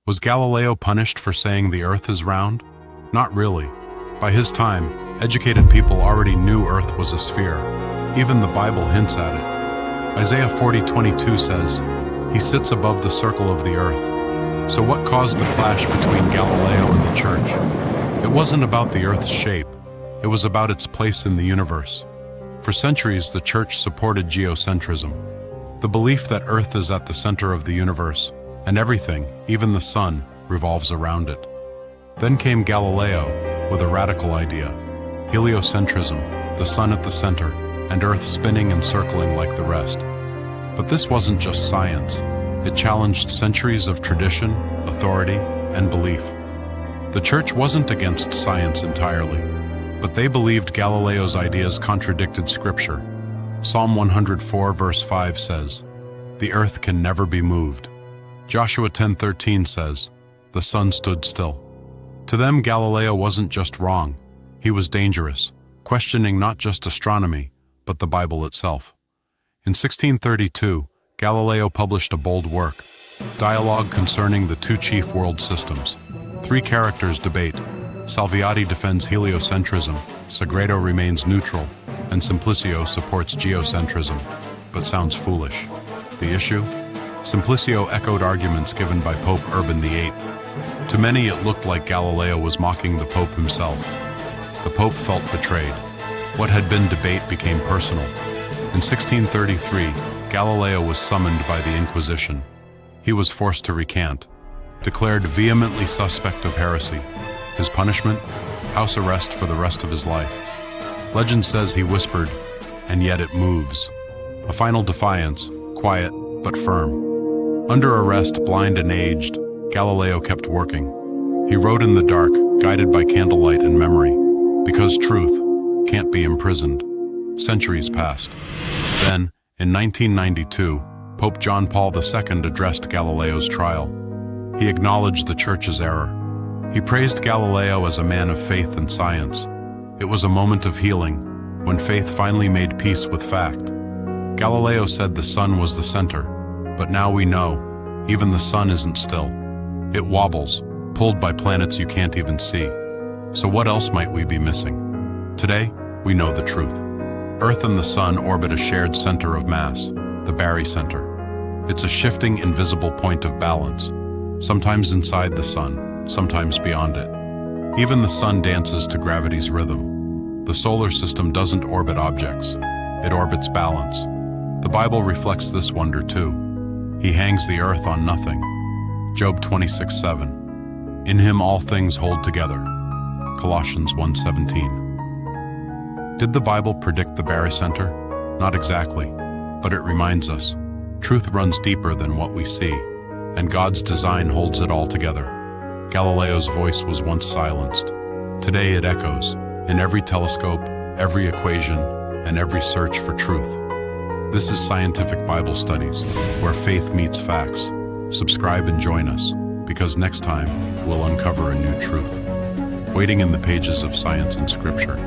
Was Galileo punished for saying the Earth is round? Not really. By his time, educated people already knew Earth was a sphere. Even the Bible hints at it. Isaiah 40:22 says, "He sits above the circle of the earth." So what caused the clash between Galileo and the Church? It wasn't about the Earth's shape. It was about its place in the universe. For centuries, the Church supported geocentrism, the belief that Earth is at the center of the universe, and everything, even the sun, revolves around it. Then came Galileo with a radical idea: heliocentrism, the sun at the center, and Earth spinning and circling like the rest. But this wasn't just science. It challenged centuries of tradition, authority, and belief. The Church wasn't against science entirely, but they believed Galileo's ideas contradicted Scripture. Psalm 104 verse 5 says, "The earth can never be moved." Joshua 10:13 says, "The sun stood still." To them, Galileo wasn't just wrong. He was dangerous, questioning not just astronomy, but the Bible itself. In 1632, Galileo published a bold work, Dialogue Concerning the Two Chief World Systems. Three characters debate. Salviati defends heliocentrism, Sagredo remains neutral, and Simplicio supports geocentrism, but sounds foolish. The issue? Simplicio echoed arguments given by Pope Urban VIII. To many, it looked like Galileo was mocking the Pope himself. The Pope felt betrayed. What had been debate became personal. In 1633, Galileo was summoned by the Inquisition. He was forced to recant, declared vehemently suspect of heresy. His punishment? House arrest for the rest of his life. Legend says he whispered, "And yet it moves." A final defiance, quiet but firm. Under arrest, blind and aged, Galileo kept working. He wrote in the dark, guided by candlelight and memory, because truth can't be imprisoned. Centuries passed. Then, in 1992, Pope John Paul II addressed Galileo's trial. He acknowledged the Church's error. He praised Galileo as a man of faith and science. It was a moment of healing, when faith finally made peace with fact. Galileo said the sun was the center, but now we know, even the sun isn't still. It wobbles, pulled by planets you can't even see. So what else might we be missing? Today, we know the truth. Earth and the sun orbit a shared center of mass, the Barycenter. It's a shifting, invisible point of balance, sometimes inside the sun, sometimes beyond it. Even the sun dances to gravity's rhythm. The solar system doesn't orbit objects, it orbits balance. The Bible reflects this wonder too. He hangs the earth on nothing. Job 26:7. In him all things hold together. Colossians 1:17. Did the Bible predict the Barycenter? Not exactly, but it reminds us. Truth runs deeper than what we see, and God's design holds it all together. Galileo's voice was once silenced. Today it echoes, in every telescope, every equation, and every search for truth. This is Scientific Bible Studies, where faith meets facts. Subscribe and join us, because next time we'll uncover a new truth, waiting in the pages of science and scripture.